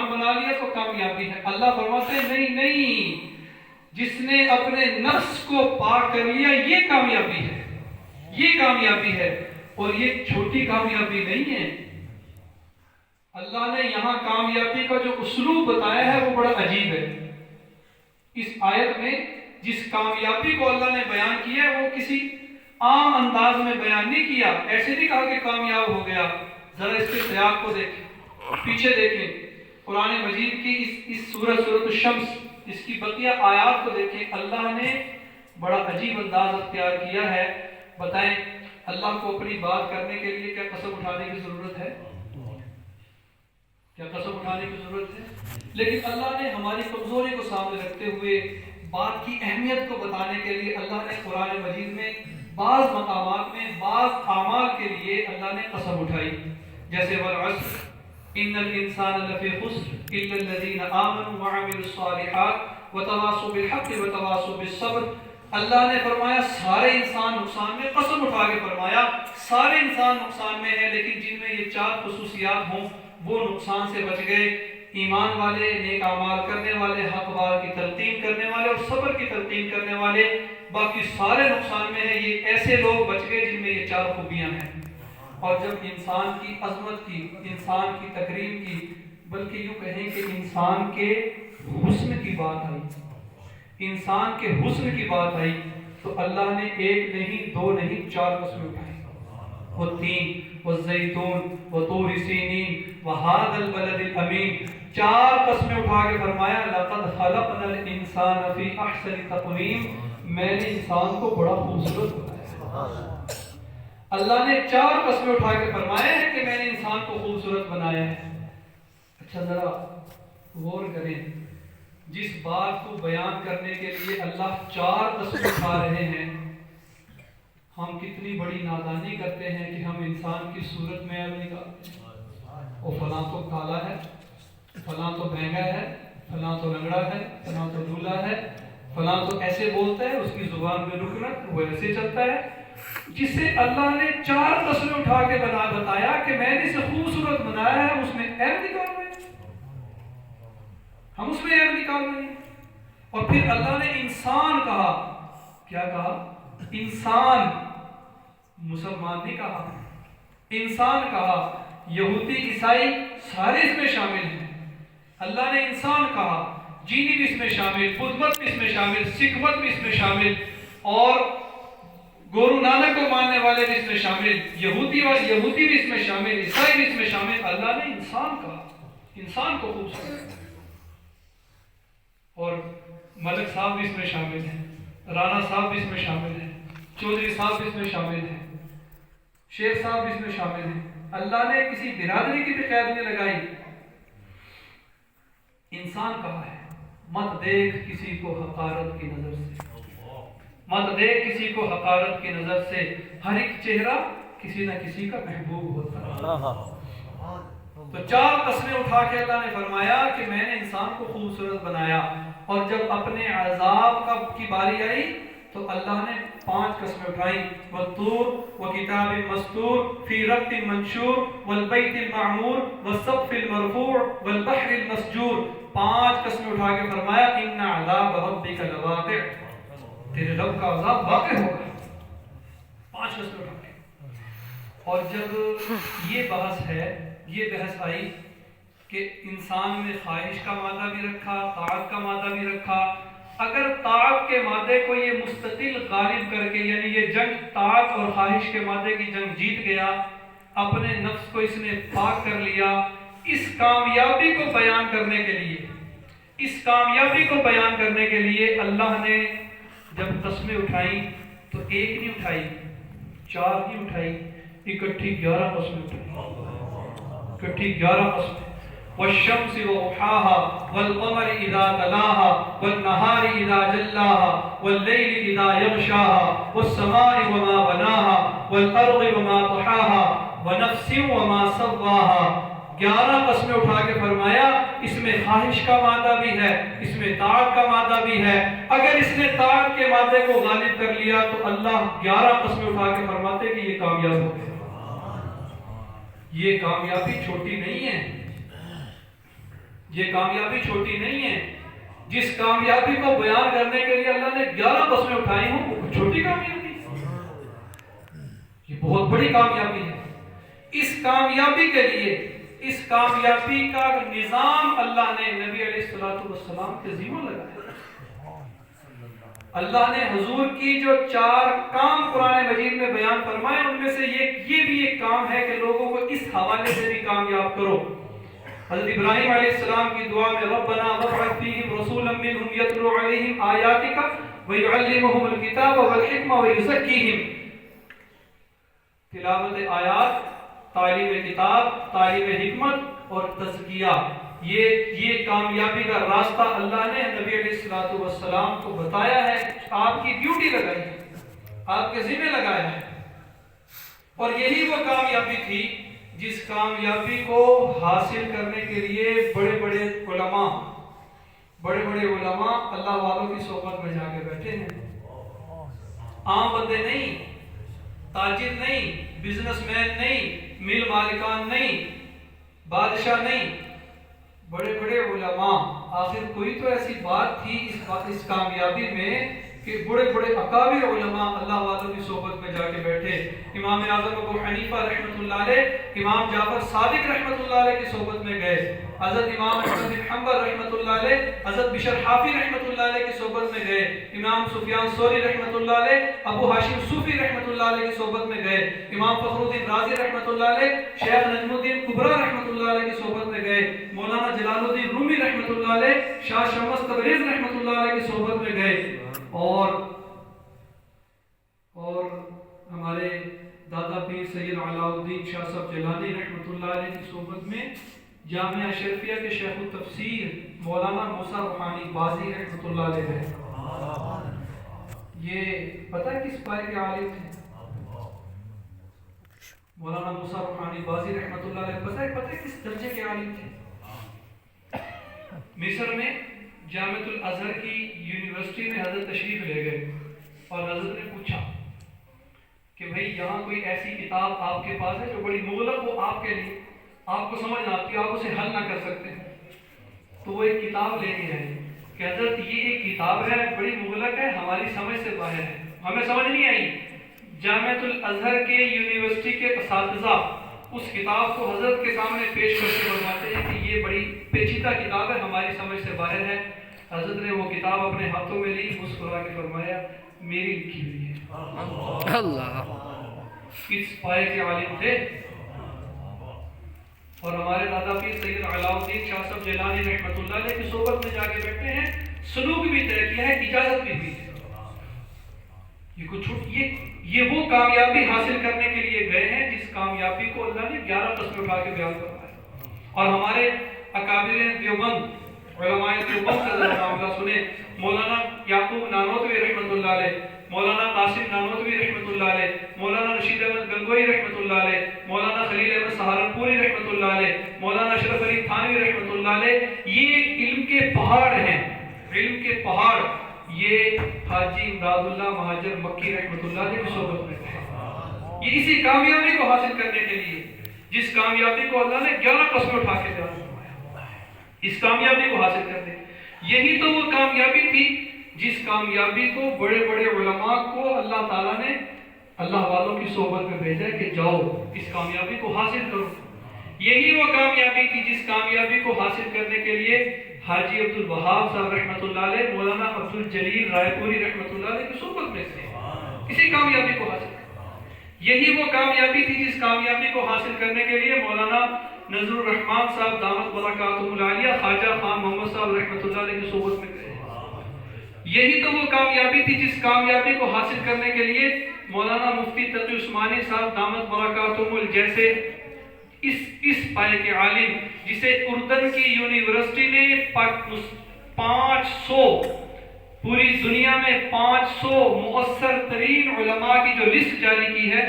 مسلمان بنا لیا تو کامیابی ہے. اللہ فرماتے ہیں نہیں نہیں، جس نے اپنے نفس کو پاک کر لیا یہ کامیابی ہے، یہ کامیابی ہے. اور یہ چھوٹی کامیابی نہیں ہے. اللہ نے یہاں کامیابی کا جو اسلوب بتایا ہے وہ بڑا عجیب ہے. اس آیت میں جس کامیابی کو اللہ نے بیان کیا ہے وہ کسی عام انداز میں بیان نہیں کیا. ایسے نہیں کہا کہ کامیاب ہو گیا. ذرا اس کے سیاق کو دیکھیں، پیچھے دیکھیں. قرآن مجید کی اس سورۃ الشمس، اس کی بقیہ آیات کو دیکھیں. اللہ نے بڑا عجیب انداز اختیار کیا ہے. بتائیں اللہ کو اپنی بات کرنے کے لیے کیا قسم اٹھانے کی ضرورت ہے؟ کیا قسم اٹھانے کی ضرورت ہے؟ لیکن اللہ نے ہماری کمزوری کو سامنے رکھتے ہوئے بات کی اہمیت کو بتانے کے لیے اللہ نے قرآن مجید میں بعض مقامات میں بعض اعمال کے لیے اللہ نے قسم اٹھائی. جیسے والعصر ان الانسان لفی خسر الا الذین آمنوا وعملوا الصالحات وتواصوا بالحق وتواصوا بالصبر. اللہ نے فرمایا سارے انسان نقصان میں، قسم اٹھا کے فرمایا سارے انسان نقصان میں ہیں، لیکن جن میں یہ چار خصوصیات ہوں وہ نقصان سے بچ گئے. ایمان والے، نیک اعمال کرنے والے، حق بات کی تلقین کرنے والے اور صبر کی تلقین کرنے والے. باقی سارے نقصان میں ہیں. یہ ایسے لوگ بچ گئے جن میں یہ چار خوبیاں ہیں. اور جب انسان کی عظمت کی، انسان کی تکریم کی، بلکہ یوں کہیں کہ انسان کے حسن کی بات آئی، انسان کے حسن کی بات آئی، تو اللہ نے ایک نہیں، دو نہیں، چار قسمیں اٹھائی. والتین والزیتون وطور سینین وہذا البلد الامین. چار قسمیں اٹھا کے فرمایا لقد خلقنا الانسان فی احسن تقویم. میں نے انسان کو بڑا خوبصورت بنایا. اللہ نے چار قسمیں اٹھا کے فرمایا ہے کہ میں نے انسان کو خوبصورت بنایا ہے. اچھا ذرا غور کریں، جس بات کو بیان کرنے کے لیے اللہ چار قسمیں اٹھا رہے ہیں، ہم کتنی بڑی نادانی کرتے ہیں کہ ہم انسان کی صورت میں عیب نکالتے ہیں. وہ فلاں تو کالا ہے، فلاں تو مہنگا ہے، فلاں تو لنگڑا ہے، فلاں تو دولہا ہے، فلاں تو ایسے بولتا ہے، اس کی زبان میں رکن وہ ایسے چلتا ہے. جسے اللہ نے چار قسمیں اٹھا کے بتایا کہ میں نے اسے خوبصورت بنایا ہے، اس میں عیب نکال رہے ہیں، ہم اس میں عیب نکال رہے ہیں. اور پھر اللہ نے انسان کہا. کیا کہا؟ انسان. مسلمان نہیں کہا، انسان کہا. یہودی عیسائی سارے اس میں شامل ہیں. اللہ نے انسان کہا. جینی بھی اس میں شامل، بدھ مت بھی اس میں شامل، سکھ مت بھی اس میں شامل، اور گورو نانک کو ماننے والے بھی اس میں شامل، یہودی بھی اس میں شامل، عیسائی بھی اس میں شامل. اللہ نے انسان کہا، انسان کو خوبصورت. اور ملک صاحب بھی اس میں شامل ہیں، رانا صاحب بھی اس میں شامل ہیں، چودھری صاحب بھی اس میں شامل ہیں، شیخ صاحب بھی اس میں شامل ہیں. اللہ نے کسی برادری کی بھی قید نہیں لگائی. انسان کہا ہے. مت دیکھ کسی کو حقارت کی نظر سے، مت دیکھ کسی کو حقارت کی نظر سے. ہر ایک چہرہ کسی نہ کسی کا محبوب ہوتا ہے. تو چار قسمیں اٹھا کے اللہ نے فرمایا کہ میں نے انسان کو خوبصورت بنایا. اور جب اپنے عذاب کی باری آئی تو اللہ نے 5 قسمیں اٹھائی. والطور وکتاب مسطور فی رق منشور والبیت المعمور والسقف المرفوع والبحر المسجور. 5 قسمیں اٹھا کے فرمایا ان عذاب ربک لواقع. تیرے رب کا عذاب واقع ہوگا. 5 قسمیں اٹھا کے. اور جب یہ بحث ہے، یہ بحث آئی کہ انسان میں خواہش کا مادہ بھی رکھا، طاعت کا مادہ بھی رکھا. اگر طاعت کے مادے کو یہ مستقل غالب کر کے، یعنی یہ جنگ طاعت اور خواہش کے مادے کی جنگ جیت گیا، اپنے نفس کو اس نے پاک کر لیا، اس کامیابی کو بیان کرنے کے لیے، اس کامیابی کو بیان کرنے کے لیے اللہ نے جب قسمیں اٹھائیں تو ایک نہیں اٹھائی، 4 نہیں اٹھائی، اکٹھی 11 قسمیں اٹھائی. اکٹھی 11 قسمیں. والشمس وضحاها والقمر اذا تلاها والنهار اذا جلاها والليل اذا يغشاها والسماء وما بناها والارض وما طحاها ونفس وما سواها. 11 قسمیں اٹھا کے فرمایا اس میں خواہش کا مادہ بھی ہے، اس میں طاعت کا مادہ بھی ہے. اگر اس نے طاعت کے مادے کو غالب کر لیا تو اللہ 11 قسمیں اٹھا کے فرماتے کہ یہ کامیاب ہو گئے. یہ کامیابی چھوٹی نہیں ہے. یہ کامیابی چھوٹی نہیں ہے. جس کامیابی کو بیان کرنے کے لیے اللہ نے 11 قسمیں اٹھائی ہوں وہ چھوٹی کامیابی ہے، یہ بہت بڑی کامیابی ہے. اس کامیابی کے لیے، اس کامیابی کا نظام اللہ نے نبی علیہ السلام کے ذمہ لگایا. اللہ نے حضور کی جو 4 کام قرآن مجید میں بیان فرمائے ان میں سے یہ بھی ایک کام ہے کہ لوگوں کو اس حوالے سے بھی کامیاب کرو. حضرت ابراہیم علیہ السلام کی دعا میں ربنا وابعث فیہم رسولا منہم یتلو علیہم آیاتک ویعلمہم الکتاب والحکمہ ویزکیہم. تلاوت آیات، تعلیم کتاب، تعلیم حکمت اور تزکیہ، یہ کامیابی کا راستہ اللہ نے نبی علیہ السلام کو بتایا ہے. آپ کی ڈیوٹی لگائی ہے، آپ کے ذمہ لگایا ہے. اور یہی وہ کامیابی تھی جس کامیابی کو حاصل کرنے کے لیے بڑے بڑے علماء اللہ والوں کی صحبت میں جا کے بیٹھے ہیں. عام بندے نہیں، تاجر نہیں، بزنس مین نہیں، مل مالکان نہیں، بادشاہ نہیں، بڑے بڑے علماء. آخر کوئی تو ایسی بات تھی اس کامیابی میں کہ بڑے بڑے اکابر علماء اللہ والوں کی صحبت میں جا کے بیٹھے. امام اعظم ابو حنیفہ رحمۃ اللہ علیہ، امام جعفر صادق رحمۃ اللہ علیہ کی صحبت میں گئے. حضرت امام احمد بن حنبل رحمۃ اللہ علیہ، حضرت بشر حافی رحمۃ اللہ علیہ کی صحبت میں گئے. امام سفیان ثوری رحمۃ اللہ علیہ، ابو ہاشم صوفی رحمۃ اللہ علیہ کی صحبت میں گئے. امام فخر الدین رازی رحمۃ اللہ علیہ، شیخ نجم الدین کبرا رحمۃ اللہ علیہ کی صحبت میں گئے. مولانا جلال الدین رومی رحمۃ اللہ علیہ، شاہ شمس تبریز رحمۃ اللہ علیہ کی صحبت میں گئے. اور ہمارے دادا پیر سید علاء الدین شاہ صاحب جیلانی رحمۃ اللہ علیہ کی صحبت میں جامعہ اشرفیہ کے شیخ التفسیر مولانا موسیٰ روحانی بازی رحمۃ اللہ علیہ ہے. یہ پتہ ہے کس پائے کے عالم تھے؟ مولانا موسیٰ روحانی بازی رحمۃ اللہ علیہ پتہ ہے کس درجے کے عالم تھے؟ مصر میں جامعۃ الازہر کی یونیورسٹی میں حضرت تشریف لے گئے اور حضرت نے پوچھا کہ بھئی یہاں کوئی ایسی کتاب آپ کے پاس ہے جو بڑی مغلق ہو آپ کے لیے، آپ کو سمجھ نہ آتی، آپ اسے حل نہ کر سکتے. تو وہ ایک کتاب لے کے آئے کہ حضرت یہ ایک کتاب ہے، بڑی مغلق ہے، ہماری سمجھ سے باہر ہے، ہمیں سمجھ نہیں آئی. جامعۃ الازہر کے یونیورسٹی کے اساتذہ اس کتاب کو حضرت کے سامنے پیش کر کے فرماتے ہیں کہ یہ بڑی پیچیدہ کتاب ہے، ہماری سمجھ سے باہر ہے. حضرت نے وہ کتاب اپنے ہاتھوں میں لی، مسکرا کے فرمایا میری لکھی ہوئی ہے. اللہ کس پائے کے عالم تھے. اور ہمارے دادا پیر سید علاء الدین شاہ صاحب جیلانی رحمۃ اللہ علیہ کی صحبت میں جا کے بیٹھے ہیں. سلوک بھی طے کیا ہے، اجازت بھی دی ہے. یہ وہ کامیابی حاصل کرنے کے لیے گئے ہیں جس کامیابی کو اللہ نے 11 قسمیں اٹھا کے بیان کروایا. اور ہمارے اکابر دیوبند، علماء دیوبند کا معاملہ سنیں. مولانا یعقوب نانوتوی رحمۃ اللہ علیہ، مولانا قاسم نانوتوی رحمۃ اللہ علیہ، مولانا رشید احمد گنگوئی رحمۃ اللہ علیہ، مولانا خلیل احمد سہارنپوری رحمۃ اللہ علیہ، مولانا اشرف علی تھانوی رحمۃ اللہ علیہ. یہ علم کے پہاڑ ہیں، علم کے پہاڑ. یہ حاجی امداد اللہ مہاجر مکی رحمۃ اللہ علیہ کی صحبت میں تھے. یہ اسی کامیابی کو حاصل کرنے کے لیے جس کامیابی کو اللہ نے 11 قسمیں اٹھا کے بیان فرمایا، اس کامیابی کو حاصل کرنے، یہی تو وہ کامیابی تھی جس کامیابی کو بڑے بڑے علماء کو اللہ تعالیٰ نے اللہ والوں کی صحبت میں بھیجا کہ جاؤ اس کامیابی کو حاصل کرو. یہی وہ کامیابی تھی جس کامیابی کو حاصل کرنے کے لیے حاجی عبد الوہاب صاحب رحمۃ اللہ علیہ، مولانا عبد الجلیل رائے پوری رحمۃ اللہ علیہ کی صحبت میں تھے اسی کامیابی کو حاصل کرنا. یہی وہ کامیابی تھی جس کامیابی کو حاصل کرنے کے لیے مولانا نذر الرحمان صاحب دامت برکاتہم العالیہ، خواجہ خان محمد صاحب رحمۃ اللہ علیہ کی صحبت میں تھے. یہی تو وہ کامیابی تھی جس کامیابی کو حاصل کرنے کے لیے مولانا مفتی تقی عثمانی صاحب دامت برکاتہم جیسے اس پائے کے عالم، جسے اردن کی یونیورسٹی نے 500 پوری دنیا میں 500 مؤثر ترین علماء کی جو لسٹ جاری کی ہے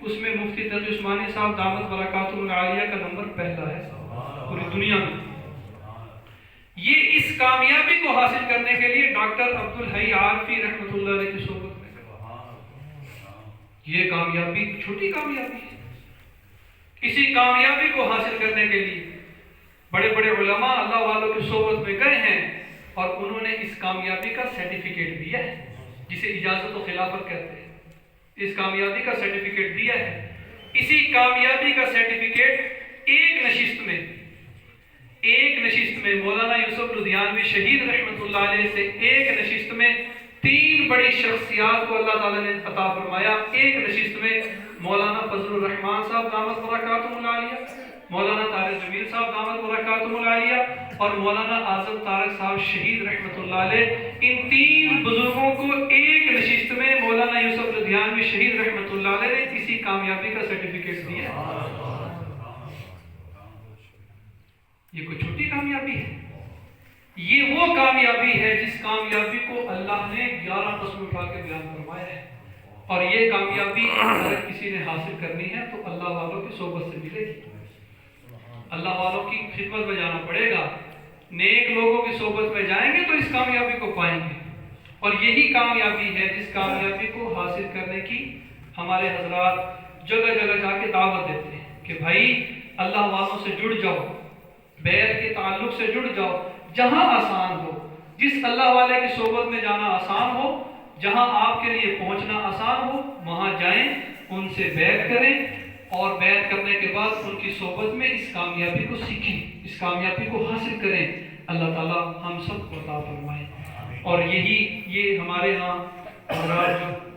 اس میں مفتی تقی عثمانی صاحب دامت برکاتہم العالیہ کا نمبر پہلا ہے پوری دنیا میں. یہ اس کامیابی کو حاصل کرنے کے لیے ڈاکٹر عبدالحی عارفی رحمۃ اللہ علیہ کی صحبت میں. یہ کامیابی چھوٹی کامیابی ہے. اسی کامیابی کو حاصل کرنے کے لیے بڑے بڑے علماء اللہ والوں کی صحبت میں گئے ہیں اور انہوں نے اس کامیابی کا سرٹیفکیٹ دیا ہے، جسے اجازت و خلافت کہتے ہیں، اس کامیابی کا سرٹیفکیٹ دیا ہے۔ اسی کامیابی کا سرٹیفکیٹ ایک نشست میں مولانا یوسف لدھیانوی شہید رحمۃ اللہ علیہ سے ایک نشست میں 3 بڑی شخصیات کو اللہ تعالیٰ نے عطا فرمایا۔ ایک نشست میں مولانا فضل الرحمان صاحب دامت برکاتہم العالیہ، مولانا طارق جمیل صاحب دامت برکاتہم العالیہ اور مولانا اعظم طارق صاحب شہید رحمۃ اللہ علیہ، ان 3 بزرگوں کو ایک نشست میں مولانا یوسف لدھیانوی شہید رحمۃ اللہ علیہ نے اسی کامیابی کا سرٹیفکیٹ دیا۔ یہ کوئی چھوٹی کامیابی ہے، یہ وہ کامیابی ہے جس کامیابی کو اللہ نے 11 قسم اٹھا کے بیان فرمایا ہے، اور یہ کامیابی اگر کسی نے حاصل کرنی ہے تو اللہ والوں کی صحبت سے ملے گی، اللہ والوں کی خدمت میں جانا پڑے گا، نیک لوگوں کی صحبت میں جائیں گے تو اس کامیابی کو پائیں گے۔ اور یہی کامیابی ہے جس کامیابی کو حاصل کرنے کی ہمارے حضرات جگہ جگہ جا کے دعوت دیتے ہیں کہ بھائی اللہ والوں سے جڑ جاؤ، بیعت کے تعلق سے جڑ جاؤ، جہاں آسان ہو، جس اللہ والے کی صحبت میں جانا آسان ہو، جہاں آپ کے لیے پہنچنا آسان ہو، وہاں جائیں، ان سے بیعت کریں، اور بیعت کرنے کے بعد ان کی صحبت میں اس کامیابی کو سیکھیں، اس کامیابی کو حاصل کریں۔ اللہ تعالیٰ ہم سب کو عطا فرمائے۔ اور یہ ہمارے ہاں حضرات جو